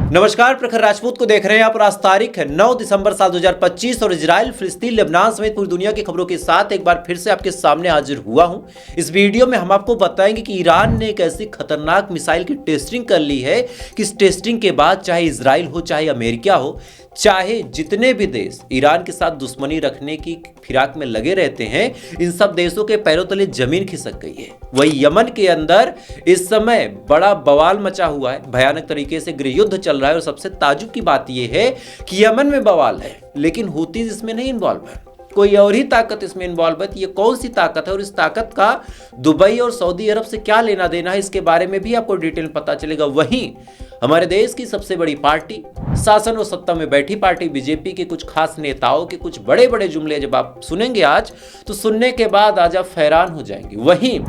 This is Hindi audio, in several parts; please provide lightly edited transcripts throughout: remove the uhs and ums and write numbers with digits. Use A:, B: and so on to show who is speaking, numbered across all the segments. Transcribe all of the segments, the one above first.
A: नमस्कार, प्रखर राजपूत को देख रहे हैं आप। आज तारीख है 9 दिसंबर साल 2025 और इजराइल, फिलिस्तीन, लेबनान समेत पूरी दुनिया की खबरों के साथ एक बार फिर से आपके सामने हाजिर हुआ हूं। इस वीडियो में हम आपको बताएंगे कि ईरान ने एक ऐसी खतरनाक मिसाइल की टेस्टिंग कर ली है कि इस टेस्टिंग के बाद चाहे इजराइल हो, चाहे अमेरिका हो, चाहे जितने भी देश ईरान के साथ दुश्मनी रखने की फिराक में लगे रहते हैं, इन सब देशों के पैरों तले जमीन खिसक गई है। वही यमन के अंदर इस समय बड़ा बवाल मचा हुआ है, भयानक तरीके से गृह युद्ध चल रहा है। और सबसे ताजुब की बात यह है कि यमन में बवाल है लेकिन हूतीज इसमें नहीं इन्वॉल्व है, कोई और ही ताकत इसमें इन्वॉल्व है। ये कौन सी ताकत है और इस ताकत का दुबई और सऊदी अरब से क्या लेना देना है, इसके बारे में भी आपको डिटेल पता चलेगा। वहीं हमारे देश की सबसे बड़ी पार्टी, शासन और सत्ता में बैठी पार्टी बीजेपी के कुछ खास नेताओं के कुछ बड़े बड़े जुमले जब आप सुनेंगे आज, तो सुनने के बाद आज आप हैरान हो जाएंगे। वहीं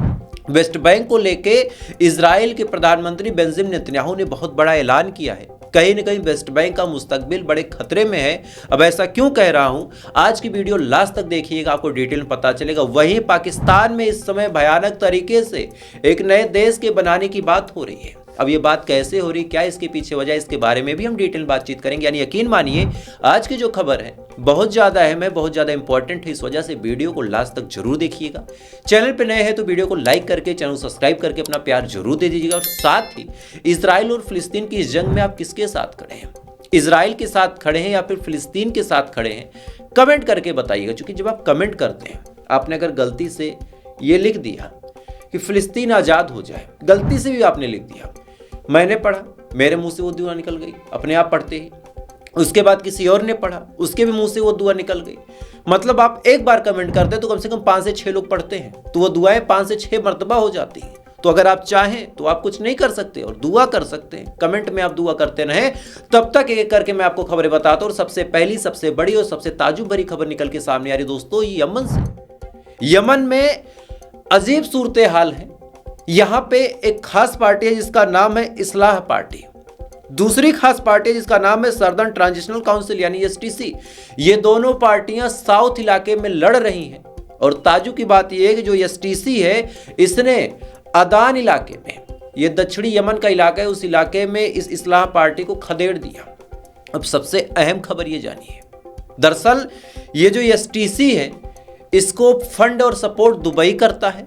A: वेस्ट बैंक को लेके इजराइल के प्रधानमंत्री बेंजामिन नेतन्याहू ने बहुत बड़ा ऐलान किया है। कहीं न कहीं वेस्ट बैंक का मुस्तकबिल बड़े खतरे में है। अब ऐसा क्यों कह रहा हूं, आज की वीडियो लास्ट तक देखिएगा, आपको डिटेल में पता चलेगा। वहीं पाकिस्तान में इस समय भयानक तरीके से एक नए देश के बनाने की बात हो रही है। अब ये बात कैसे हो रही, क्या इसके पीछे वजह, इसके बारे में भी हम डिटेल बातचीत करेंगे। यानी यकीन मानिए आज की जो खबर है बहुत ज़्यादा अहम है, बहुत ज़्यादा इंपॉर्टेंट है। इस वजह से वीडियो को लास्ट तक जरूर देखिएगा। चैनल पे नए हैं तो वीडियो को लाइक करके, चैनल सब्सक्राइब करके अपना प्यार जरूर दे दीजिएगा। और साथ ही इजराइल और फिलिस्तीन की इस जंग में आप किसके साथ खड़े हैं, इजराइल के साथ खड़े हैं या फिर फिलिस्तीन के साथ खड़े हैं, कमेंट करके बताइएगा। क्योंकि जब आप कमेंट करते हैं, आपने अगर गलती से ये लिख दिया कि फिलिस्तीन आज़ाद हो जाए, गलती से भी आपने लिख दिया, मैंने पढ़ा, मेरे मुंह से वो दुआ निकल गई अपने आप पढ़ते ही, उसके बाद किसी और ने पढ़ा, उसके भी मुंह से वो दुआ निकल गई। मतलब आप एक बार कमेंट करते हैं तो कम से कम 5 से 6 लोग पढ़ते हैं, तो वो दुआएं 5 से 6 मर्तबा हो जाती हैं। तो अगर आप चाहें तो आप कुछ नहीं कर सकते और दुआ कर सकते हैं। कमेंट में आप दुआ करते रहें, तब तक एक करके मैं आपको खबरें बताता हूं। और सबसे पहली, सबसे बड़ी और सबसे ताजुब भरी खबर निकल के सामने आ रही दोस्तों, यमन से। यमन में अजीब सूरत हाल है। यहां पे एक खास पार्टी है जिसका नाम है इस्लाह पार्टी, दूसरी खास पार्टी है जिसका नाम है सर्दर्न ट्रांजिशनल काउंसिल यानी एसटीसी। ये दोनों पार्टियां साउथ इलाके में लड़ रही हैं। और ताजुब की बात यह है कि जो एसटीसी है, इसने अदान इलाके में, ये दक्षिणी यमन का इलाका है, उस इलाके में इस इस्लाह पार्टी को खदेड़ दिया। अब सबसे अहम खबर ये जानिए, दरअसल ये जो एसटीसी है, इसको फंड और सपोर्ट दुबई करता है,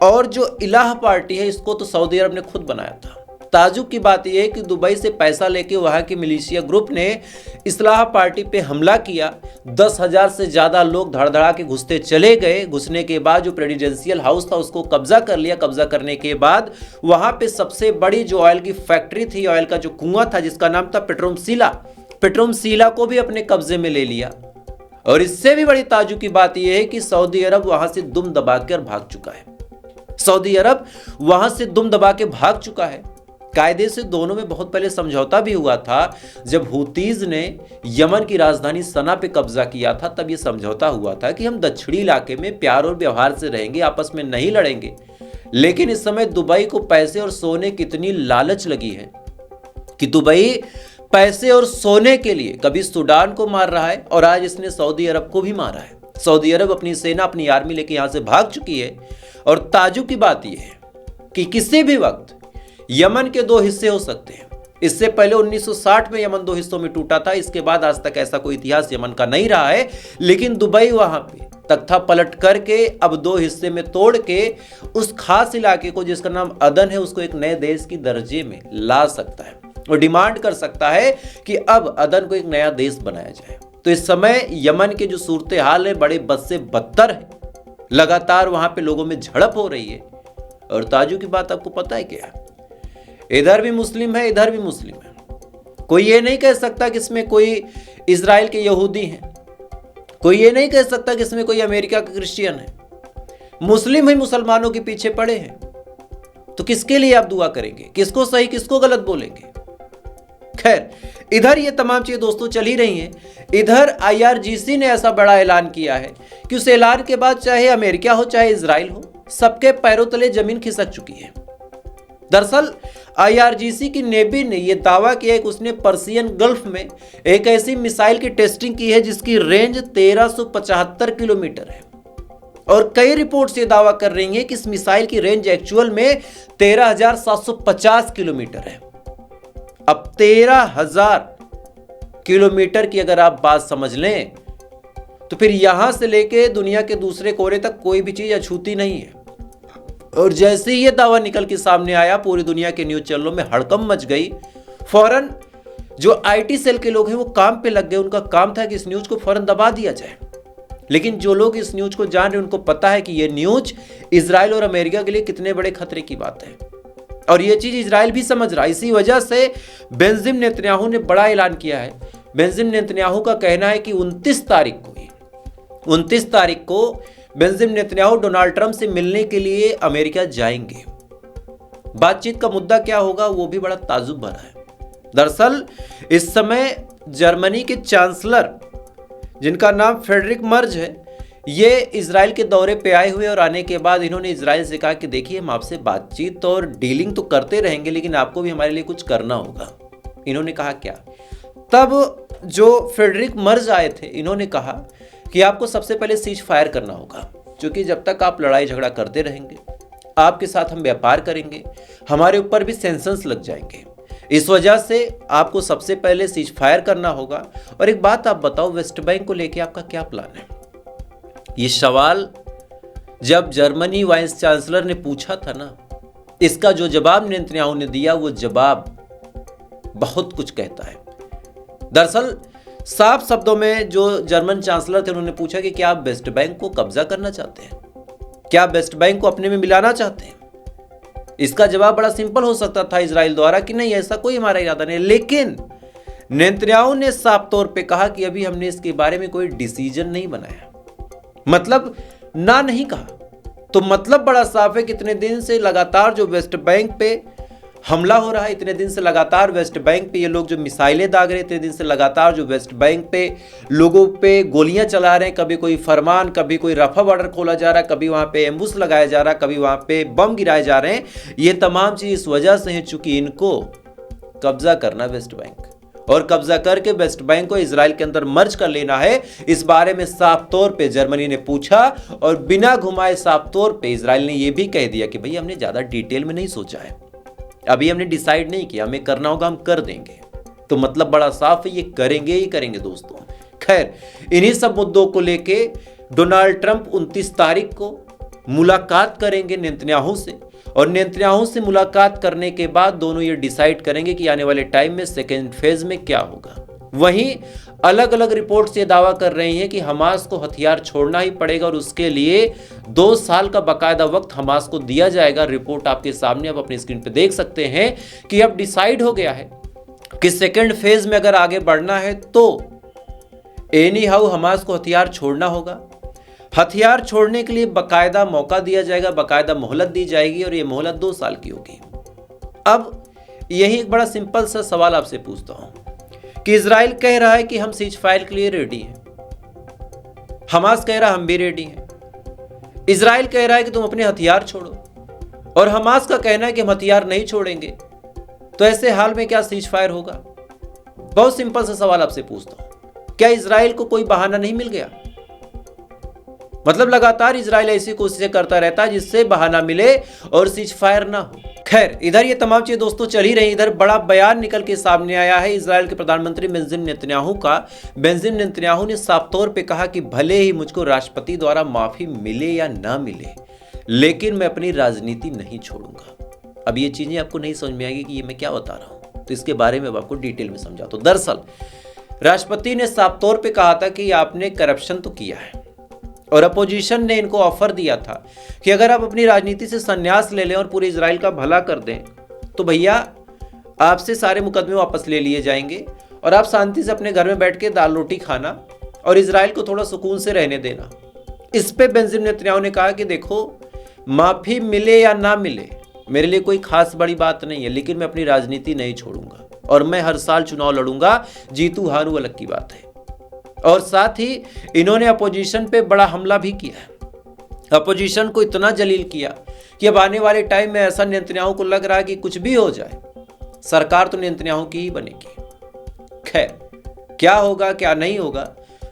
A: और जो इलाह पार्टी है इसको तो सऊदी अरब ने खुद बनाया था। ताजुब की बात यह है कि दुबई से पैसा लेके वहां के मिलिशिया ग्रुप ने इस्लाह पार्टी पे हमला किया। 10,000 से ज्यादा लोग धड़धड़ा के घुसते चले गए। घुसने के बाद जो प्रेसिडेंशियल हाउस था उसको कब्जा कर लिया। कब्जा करने के बाद वहां पे सबसे बड़ी जो ऑयल की फैक्ट्री थी, ऑयल का जो कुआं था जिसका नाम था पेट्रोमसीला को भी अपने कब्जे में ले लिया। और इससे भी बड़ी ताजुब की बात यह है कि सऊदी अरब वहां से दुम दबाकर भाग चुका है। सऊदी अरब वहां से दुम दबा के भाग चुका है। कायदे से दोनों में बहुत पहले समझौता भी हुआ था। जब हूतीज ने यमन की राजधानी सना पे कब्जा किया था, तब यह समझौता हुआ था कि हम दक्षिणी इलाके में प्यार और व्यवहार से रहेंगे, आपस में नहीं लड़ेंगे। लेकिन इस समय दुबई को पैसे और सोने की इतनी लालच लगी है कि दुबई पैसे और सोने के लिए कभी सूडान को मार रहा है और आज इसने सऊदी अरब को भी मारा है। सऊदी अरब अपनी सेना, अपनी आर्मी लेके यहां से भाग चुकी है। और ताजुब की बात यह है कि किसी भी वक्त यमन के 2 हिस्से हो सकते हैं। इससे पहले 1960 में यमन 2 हिस्सों में टूटा था। इसके बाद आज तक ऐसा कोई इतिहास यमन का नहीं रहा है। लेकिन दुबई वहां पे तख्ता पलट करके अब 2 हिस्से में तोड़ के उस खास इलाके को जिसका नाम अदन है, उसको एक नए देश की दर्जे में ला सकता है और डिमांड कर सकता है कि अब अदन को एक नया देश बनाया जाए। तो इस समय यमन के जो सूरत हाल है बड़े बद से बदतर है। लगातार वहां पे लोगों में झड़प हो रही है। और ताजुब की बात आपको पता है क्या है, इधर भी मुस्लिम है, इधर भी मुस्लिम है। कोई ये नहीं कह सकता कि इसमें कोई इजराइल के यहूदी हैं, कोई ये नहीं कह सकता कि इसमें कोई अमेरिका के क्रिश्चियन है। मुस्लिम ही मुसलमानों के पीछे पड़े हैं। तो किसके लिए आप दुआ करेंगे, किसको सही किसको गलत बोलेंगे। खैर, इधर ये तमाम चीजें दोस्तों चल ही रही हैं। इधर IRGC ने ऐसा बड़ा ऐलान किया है कि उस ऐलान के बाद चाहे अमेरिका हो चाहे इजराइल हो, सबके पैरों तले जमीन खिसक चुकी है। दरअसल IRGC की नेवी ने यह दावा किया है कि उसने पर्सियन गल्फ में एक ऐसी मिसाइल की टेस्टिंग की है जिसकी रेंज 1375 किलोमीटर है। और कई रिपोर्ट्स ये दावा कर रही हैं कि इस मिसाइल की रेंज एक्चुअल में 13,750 किलोमीटर है। अब 13,000 किलोमीटर की अगर आप बात समझ लें तो फिर यहां से लेके दुनिया के दूसरे कोने तक कोई भी चीज अछूती नहीं है। और जैसे ही ये दावा निकल के सामने आया, पूरी दुनिया के न्यूज चैनलों में हड़कंप मच गई। फौरन जो आईटी सेल के लोग हैं वो काम पे लग गए। उनका काम था कि इस न्यूज को फौरन दबा दिया जाए। लेकिन जो लोग इस न्यूज को जान रहे हैं उनको पता है कि ये न्यूज इजराइल और अमेरिका के लिए कितने बड़े खतरे की बात है, और ये चीज इजराइल भी समझ रहा है। इसी वजह से बेंजामिन नेतन्याहू ने बड़ा ऐलान किया है। बेंजामिन नेतन्याहू का कहना है कि 29 तारीख को बेंजामिन नेतन्याहू डोनाल्ड ट्रंप से मिलने के लिए अमेरिका जाएंगे। बातचीत का मुद्दा क्या होगा वो भी बड़ा ताज्जुब भरा है। दरअसल इस समय जर्मनी के चांसलर, जिनका नाम फ्रेडरिक मर्ज है, ये इजराइल के दौरे पे आए हुए, और आने के बाद इन्होंने इजराइल से कहा कि देखिए हम आपसे बातचीत और डीलिंग तो करते रहेंगे, लेकिन आपको भी हमारे लिए कुछ करना होगा। इन्होंने कहा क्या? तब जो फ्रेडरिक मर्ज आए थे, इन्होंने कहा कि आपको सबसे पहले सीज फायर करना होगा, क्योंकि जब तक आप लड़ाई झगड़ा करते रहेंगे, आपके साथ हम व्यापार करेंगे, हमारे ऊपर भी सैंक्शंस लग जाएंगे। इस वजह से आपको सबसे पहले सीज फायर करना होगा। और एक बात आप बताओ, वेस्ट बैंक को लेके आपका क्या प्लान है? ये सवाल जब जर्मनी वाइस चांसलर ने पूछा था ना, इसका जो जवाब नेतन्याहू ने दिया वो जवाब बहुत कुछ कहता है। दरअसल साफ शब्दों में जो जर्मन चांसलर थे उन्होंने पूछा कि क्या आप वेस्ट बैंक को कब्जा करना चाहते हैं? क्या आप वेस्ट बैंक को अपने में मिलाना चाहते हैं? इसका जवाब बड़ा सिंपल हो सकता था इजराइल द्वारा कि नहीं, ऐसा कोई हमारा इरादा नहीं। लेकिन नेतन्याहू ने साफ तौर पे कहा कि अभी हमने इसके बारे में कोई डिसीजन नहीं बनाया, मतलब ना नहीं कहा। तो मतलब बड़ा साफ है कि इतने दिन से लगातार जो वेस्ट बैंक पे हमला हो रहा है, इतने दिन से लगातार वेस्ट बैंक पे ये लोग जो मिसाइलें दाग रहे, इतने दिन से लगातार जो वेस्ट बैंक पे लोगों पे गोलियां चला रहे हैं, कभी कोई फरमान, कभी कोई रफा बॉर्डर खोला जा रहा है, कभी वहां पे एम्बुस लगाया जा रहा है, कभी वहां पे बम गिराए जा रहे हैं। ये तमाम चीज इस वजह से है चूंकि इनको कब्जा करना वेस्ट बैंक, और कब्जा करके वेस्ट बैंक को इजराइल के अंदर मर्ज कर लेना है। इस बारे में साफ तौर पे जर्मनी ने पूछा, और बिना घुमाए साफ तौर पे इजराइल ने यह भी कह दिया कि भाई हमने ज्यादा डिटेल में नहीं सोचा है, अभी हमने डिसाइड नहीं किया, हमें करना होगा हम कर देंगे। तो मतलब बड़ा साफ है, ये करेंगे ही करेंगे दोस्तों। खैर, इन्हीं सब मुद्दों को लेके डोनाल्ड ट्रंप 29 तारीख को मुलाकात करेंगे नेतन्याहू से, और नेतन्याहू से मुलाकात करने के बाद दोनों ये डिसाइड करेंगे कि आने वाले टाइम में सेकेंड फेज में क्या होगा। वहीं अलग अलग रिपोर्ट्स ये दावा कर रही हैं कि हमास को हथियार छोड़ना ही पड़ेगा, और उसके लिए 2 साल का बकायदा वक्त हमास को दिया जाएगा। रिपोर्ट आपके सामने आप अपनी स्क्रीन पे देख सकते हैं कि अब डिसाइड हो गया है कि सेकेंड फेज में अगर आगे बढ़ना है तो एनी हाउ हमास को हथियार छोड़ना होगा। हथियार छोड़ने के लिए बकायदा मौका दिया जाएगा, बकायदा मोहलत दी जाएगी, और ये मोहलत 2 साल की होगी। अब यही एक बड़ा सिंपल सा सवाल आपसे पूछता हूं कि इजराइल कह रहा है कि हम सीज फायर के लिए रेडी हैं, हमास कह रहा है हम भी रेडी हैं। इजराइल कह रहा है कि तुम अपने हथियार छोड़ो, और हमास का कहना है कि हम हथियार नहीं छोड़ेंगे। तो ऐसे हाल में क्या सीज फायर होगा? बहुत सिंपल सा सवाल आपसे पूछता हूं, क्या इजराइल को कोई बहाना नहीं मिल गया? मतलब लगातार इजराइल ऐसी कोशिशें करता रहता है जिससे बहाना मिले और सीज फायर ना हो। खैर, इधर ये तमाम चीजें दोस्तों चल ही रही। इधर बड़ा बयान निकल के सामने आया है इजराइल के प्रधानमंत्री बेंजामिन नेतन्याहू का। बेंजामिन नेतन्याहू ने साफ तौर पे कहा कि भले ही मुझको राष्ट्रपति द्वारा माफी मिले या ना मिले, लेकिन मैं अपनी राजनीति नहीं छोड़ूंगा। अब ये चीजें आपको नहीं समझ में आएगी कि ये मैं क्या बता रहा हूं, तो इसके बारे में आपको डिटेल में समझाता हूं। दरअसल राष्ट्रपति ने साफ तौर पे कहा था कि आपने करप्शन तो किया है, और अपोजिशन ने इनको ऑफर दिया था कि अगर आप अपनी राजनीति से संन्यास ले लें और पूरे इजराइल का भला कर दें तो भैया आपसे सारे मुकदमे वापस ले लिए जाएंगे, और आप शांति से अपने घर में बैठ के दाल रोटी खाना और इजराइल को थोड़ा सुकून से रहने देना। इस पे बेंजामिन नेतन्याहू ने कहा कि देखो, माफी मिले या ना मिले मेरे लिए कोई खास बड़ी बात नहीं है, लेकिन मैं अपनी राजनीति नहीं छोड़ूंगा, और मैं हर साल चुनाव लड़ूंगा, जीतू हारू अलग की बात है। और साथ ही इन्होंने अपोजिशन पे बड़ा हमला भी किया है। अपोजिशन को इतना जलील किया कि अब आने वाले टाइम में ऐसा नेतन्याहू को लग रहा है कि कुछ भी हो जाए सरकार तो नेतन्याहू की ही बनेगी। खैर, क्या होगा क्या नहीं होगा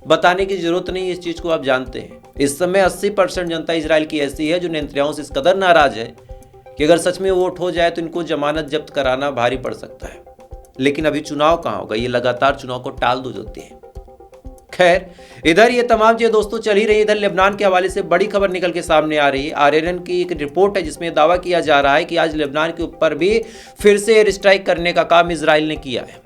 A: बताने की जरूरत नहीं, इस चीज को आप जानते हैं। इस समय 80% जनता इजराइल की ऐसी है जो नेतन्याहू से इस कदर नाराज है कि अगर सच में वोट हो जाए तो इनको जमानत जब्त कराना भारी पड़ सकता है। लेकिन अभी चुनाव कहाँ होगा, ये लगातार चुनाव को टाल दो होते हैं। खैर, इधर ये तमाम चीजें दोस्तों चल ही रही है। इधर लेबनान के हवाले से बड़ी खबर निकल के सामने आ रही है। आरएनएन की एक रिपोर्ट है जिसमें दावा किया जा रहा है कि आज लेबनान के ऊपर भी फिर से एयर स्ट्राइक करने का काम इजराइल ने किया है।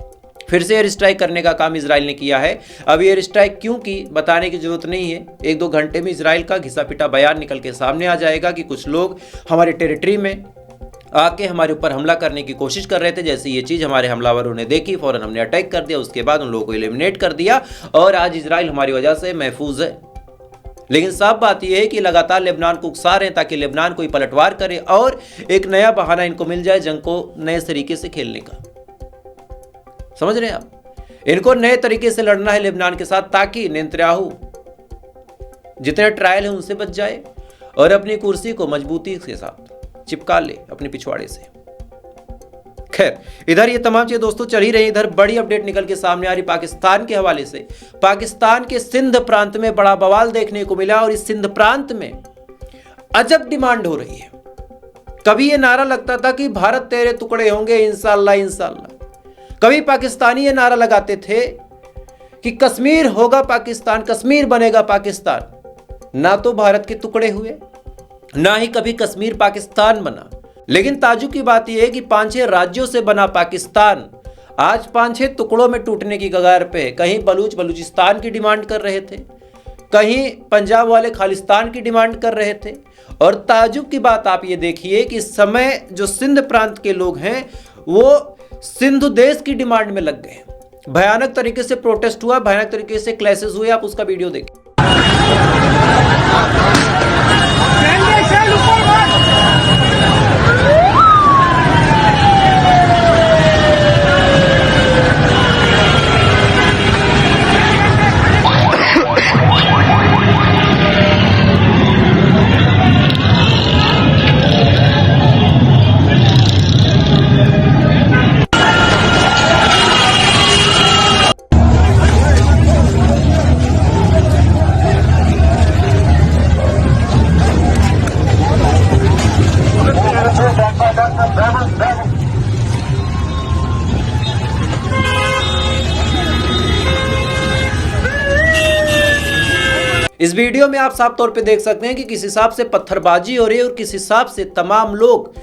A: फिर से एयर स्ट्राइक करने का काम इजराइल ने किया है। अब एयर स्ट्राइक क्यों की बताने की जरूरत नहीं है, 1-2 घंटे में इजराइल का घिसा पिटा बयान निकल के सामने आ जाएगा कि कुछ लोग हमारे टेरिटरी में आके हमारे ऊपर हमला करने की कोशिश कर रहे थे। जैसे ये चीज़ हमारे हमलावरों ने देखी, फौरन हमने अटैक कर दिया, उसके बाद उन लोगों को एलिमिनेट कर दिया और आज इजराइल हमारी वजह से महफूज है। लेकिन साफ बात यह है कि लगातार लेबनान को उकसा रहे हैं ताकि लेबनान कोई पलटवार करे और एक नया बहाना इनको मिल जाए जंग को नए तरीके से खेलने का। समझ रहे हैं आप, इनको नए तरीके से लड़ना है लेबनान के साथ ताकि नेतन्याहू जितने ट्रायल है उनसे बच जाए और अपनी कुर्सी को मजबूती के साथ चिपका ले अपने पिछवाड़े से। खैर, इधर ये तमाम चीजें दोस्तों चल ही रही। इधर बड़ी अपडेट निकल के सामने आ रही पाकिस्तान के हवाले से। पाकिस्तान के सिंध प्रांत में बड़ा बवाल देखने को मिला और इस सिंध प्रांत में अजब डिमांड हो रही है। कभी ये नारा लगता था कि भारत तेरे टुकड़े होंगे इंशाअल्लाह इंशाअल्लाह। कभी पाकिस्तानी ये नारा लगाते थे कि कश्मीर होगा पाकिस्तान, कश्मीर बनेगा पाकिस्तान। ना तो भारत के टुकड़े हुए, ना ही कभी कश्मीर पाकिस्तान बना। लेकिन ताज्जुब की बात यह है कि 5-6 राज्यों से बना पाकिस्तान आज 5-6 टुकड़ों में टूटने की कगार पे है। कहीं बलूचिस्तान की डिमांड कर रहे थे, कहीं पंजाब वाले खालिस्तान की डिमांड कर रहे थे। और ताज्जुब की बात आप ये देखिए कि इस समय जो सिंध प्रांत के लोग हैं वो सिंधु देश की डिमांड में लग गए। भयानक तरीके से प्रोटेस्ट हुआ, भयानक तरीके से क्लैशेस हुए। आप उसका वीडियो देखिए। इस वीडियो में आप साफ तौर पे देख सकते हैं कि किस हिसाब से पत्थरबाजी हो रही है और किस हिसाब से तमाम लोग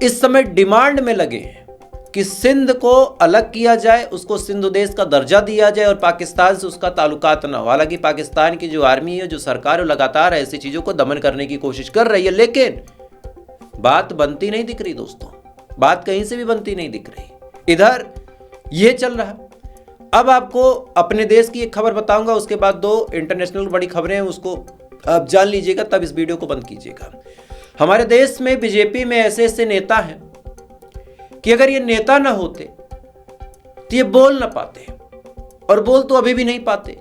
A: इस समय डिमांड में लगे हैं कि सिंध को अलग किया जाए, उसको सिंधु देश का दर्जा दिया जाए और पाकिस्तान से उसका ताल्लुकात न हो। हालांकि पाकिस्तान की जो आर्मी है, जो सरकार है, लगातार ऐसी चीज़ों को दमन करने की कोशिश कर रही है, लेकिन बात बनती नहीं दिख रही दोस्तों, बात कहीं से भी बनती नहीं दिख रही। इधर ये चल रहा। अब आपको अपने देश की एक खबर बताऊंगा, उसके बाद 2 इंटरनेशनल बड़ी खबरें हैं, उसको आप जान लीजिएगा, तब इस वीडियो को बंद कीजिएगा। हमारे देश में बीजेपी में ऐसे ऐसे नेता हैं कि अगर ये नेता ना होते तो ये बोल ना पाते, और बोल तो अभी भी नहीं पाते।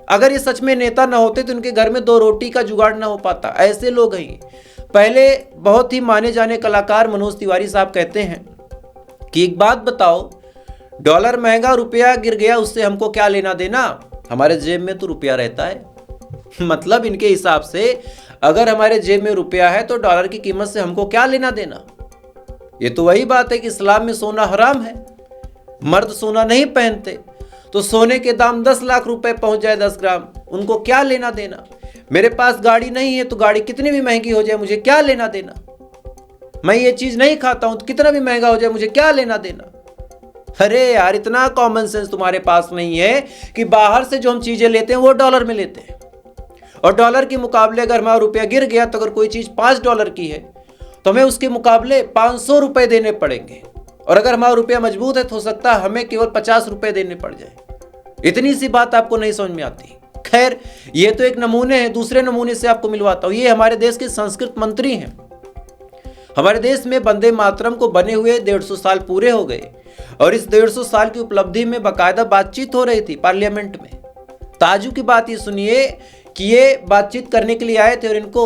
A: अगर ये सच में नेता ना होते तो उनके घर में 2 रोटी का जुगाड़ ना हो पाता। ऐसे लोग हैं। पहले बहुत ही माने जाने कलाकार मनोज तिवारी साहब कहते हैं कि एक बात बताओ, डॉलर महंगा, रुपया गिर गया, उससे हमको क्या लेना देना, हमारे जेब में तो रुपया रहता है। मतलब इनके हिसाब से अगर हमारे जेब में रुपया है तो डॉलर की कीमत से हमको क्या लेना देना। ये तो वही बात है कि इस्लाम में सोना हराम है, मर्द सोना नहीं पहनते, तो सोने के दाम 10 लाख रुपए पहुंच जाए 10 ग्राम, उनको क्या लेना देना। मेरे पास गाड़ी नहीं है तो गाड़ी कितनी भी महंगी हो जाए मुझे क्या लेना देना। मैं ये चीज नहीं खाता हूं तो कितना भी महंगा हो जाए मुझे क्या लेना देना। अरे यार, इतना कॉमन सेंस तुम्हारे पास नहीं है कि बाहर से जो हम चीजें लेते हैं वो डॉलर में लेते हैं, और डॉलर के मुकाबले अगर हमारा रुपया गिर गया तो अगर कोई चीज $5 की है तो हमें उसके मुकाबले 500 रुपए देने पड़ेंगे, और अगर हमारा रुपया मजबूत है तो हो सकता है हमें केवल 50 रुपए देने पड़ जाए। इतनी सी बात आपको नहीं समझ में आती। खैर, ये तो एक नमूने हैं, दूसरे नमूने से आपको मिलवाता हूं। ये हमारे देश के संस्कृत मंत्री हैं। हमारे देश में वंदे मातरम को बने हुए 150 साल पूरे हो गए, और इस 150 साल की उपलब्धि में बाकायदा बातचीत हो रही थी पार्लियामेंट में। ताज्जुब की बात ये सुनिए कि ये बातचीत करने के लिए आए थे, और इनको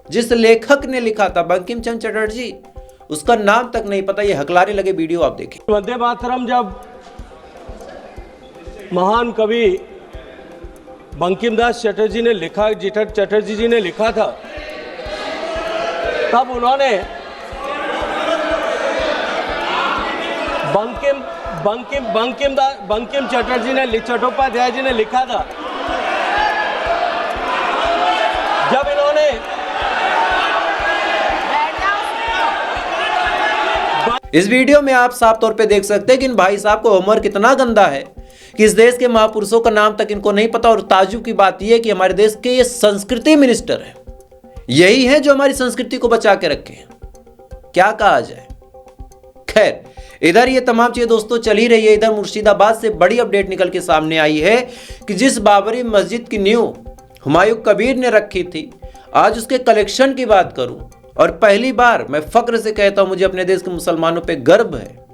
A: जिस लेखक ने लिखा था बंकिम चंद्र चटर्जी, उसका नाम तक नहीं पता, ये हकलाने लगे। वीडियो आप देखें।
B: वंदे मातरम जब महान कवि बंकिम दास चटर्जी ने लिखा, चटर्जी जी ने लिखा था, तब उन्होंने बंकिम चटर्जी ने चट्टोपाध्याय जी ने लिखा था, जब इन्होंने
A: इस वीडियो में आप साफ तौर पे देख सकते हैं कि इन भाई साहब को उम्र कितना गंदा है कि इस देश के महापुरुषों का नाम तक इनको नहीं पता। और ताज्जुब की बात यह है कि हमारे देश के ये संस्कृति मिनिस्टर हैं, यही है जो हमारी संस्कृति को बचा के रखे हैं। क्या कहा जाए। खैर, इधर ये तमाम चीजें दोस्तों चल ही रही है। इधर मुर्शिदाबाद से बड़ी अपडेट निकल के सामने आई है कि जिस बाबरी मस्जिद की नींव हुमायूं कबीर ने रखी थी, आज उसके कलेक्शन की बात करूं, और पहली बार मैं फक्र से कहता हूं मुझे अपने देश के मुसलमानों पे गर्व है,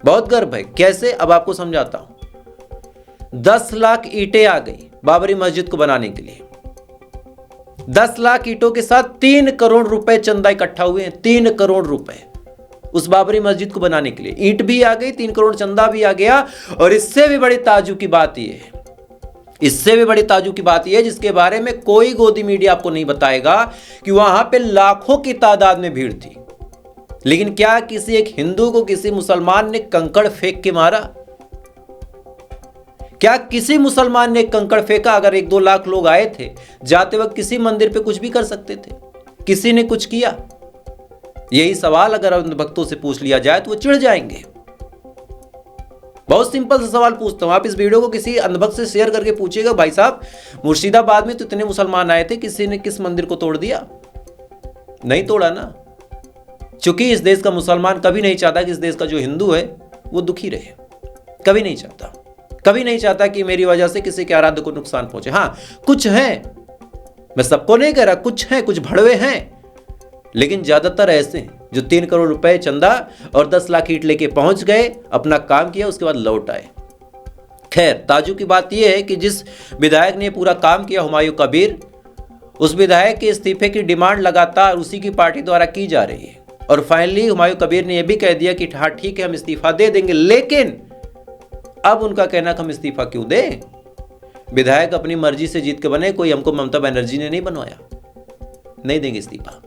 A: बहुत गर्व है। कैसे, अब आपको समझाता हूं। 10 लाख ईंटें आ गई बाबरी मस्जिद को बनाने के लिए। 10 लाख ईंटों के साथ 3 करोड़ रुपए चंदा इकट्ठा हुए हैं। 3 करोड़ रुपए उस बाबरी मस्जिद को बनाने के लिए। ईंट भी आ गई, 3 करोड़ चंदा भी आ गया। और इससे भी बड़ी ताज्जुब की बात यह है, इससे भी बड़ी ताज्जुब की बात यह है, जिसके बारे में कोई गोदी मीडिया आपको नहीं बताएगा, कि वहां पे लाखों की तादाद में भीड़ थी। लेकिन क्या किसी एक हिंदू को किसी मुसलमान ने कंकड़ फेंक के मारा? क्या किसी मुसलमान ने कंकड़ फेंका? अगर 1-2 लाख लोग आए थे, जाते वक्त किसी मंदिर पे कुछ भी कर सकते थे। किसी ने कुछ किया? यही सवाल अगर भक्तों से पूछ लिया जाए तो वो चिढ़ जाएंगे। बहुत सिंपल सा सवाल पूछता हूं, आप इस वीडियो को किसी अंधभक्त से शेयर करके पूछिएगा, भाई साहब मुर्शिदाबाद में तो इतने मुसलमान आए थे, किसी ने किस मंदिर को तोड़ दिया? नहीं तोड़ा ना। चूंकि इस देश का मुसलमान कभी नहीं चाहता कि इस देश का जो हिंदू है वो दुखी रहे, कभी नहीं चाहता। कभी नहीं चाहता कि मेरी वजह से किसी के आराध्य को नुकसान पहुंचे। हाँ, कुछ हैं, मैं सबको नहीं कह रहा, कुछ हैं, कुछ भड़वे हैं, लेकिन ज्यादातर ऐसे हैं जो 3 करोड़ रुपए चंदा और 10 लाख ईंट लेके पहुंच गए, अपना काम किया, उसके बाद लौट आए। खैर, ताज्जुब की बात यह है कि जिस विधायक ने पूरा काम किया, हुमायूं कबीर, उस विधायक के इस्तीफे की डिमांड लगातार उसी की पार्टी द्वारा की जा रही है। और फाइनली हुमायूं कबीर ने यह भी कह दिया कि हाँ ठीक है, हम इस्तीफा दे देंगे। लेकिन अब उनका कहना कि हम इस्तीफा क्यों दें? विधायक अपनी मर्जी से जीत के बने, कोई हमको ममता बनर्जी ने नहीं बनवाया। नहीं देंगे इस्तीफा।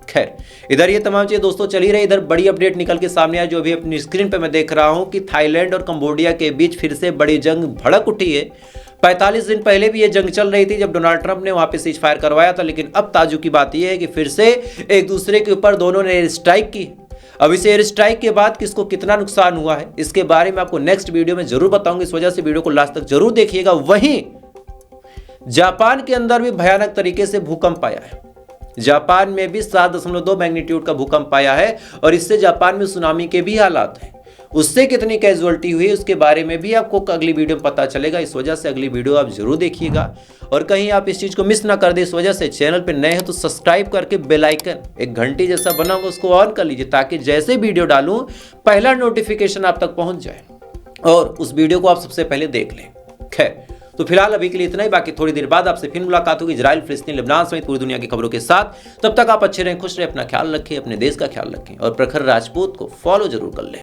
A: खैर, इधर ये तमाम चीजें दोस्तों चल ही रही। इधर बड़ी अपडेट निकल के सामने आई, जो अभी अपनी स्क्रीन पे मैं देख रहा हूं कि थाईलैंड और कंबोडिया के बीच फिर से बड़ी जंग भड़क उठी है। 45 दिन पहले भी ये जंग चल रही थी जब डोनाल्ड ट्रंप ने वहां पे सीज फायर करवाया था। लेकिन अब ताज्जुब की बात यह है कि फिर से एक दूसरे के ऊपर दोनों ने एयर स्ट्राइक की। अब इस एयर स्ट्राइक के बाद किसको कितना नुकसान हुआ है, इसके बारे में आपको नेक्स्ट वीडियो में जरूर बताऊंगा। इस वजह से वीडियो को लास्ट तक जरूर देखिएगा। वहीं जापान के अंदर भी भयानक तरीके से भूकंप आया है। जापान में भी 7.2 मैग्नीट्यूड का भूकंप आया है और इससे जापान में सुनामी के भी हालात हैं। उससे कितनी कैजुअलिटी हुई उसके बारे में भी आपको अगली वीडियो में पता चलेगा। इस वजह से अगली वीडियो आप जरूर देखिएगा और कहीं आप इस चीज को मिस ना कर दे। इस वजह से चैनल पे नए हैं तो सब्सक्राइब करके बेल आइकन एक घंटी जैसा बना होगा उसको ऑन कर लीजिए, ताकि जैसे वीडियो डालूं पहला नोटिफिकेशन आप तक पहुंच जाए और उस वीडियो को आप सबसे पहले देख लें। खैर, तो फिलहाल अभी के लिए इतना ही। बाकी थोड़ी देर बाद आपसे फिर मुलाकात होगी इजराइल, फिलिस्तीन, लेबनान समेत पूरी दुनिया की खबरों के साथ। तब तक आप अच्छे रहें, खुश रहें, अपना ख्याल रखें, अपने देश का ख्याल रखें और प्रखर राजपूत को फॉलो जरूर कर लें।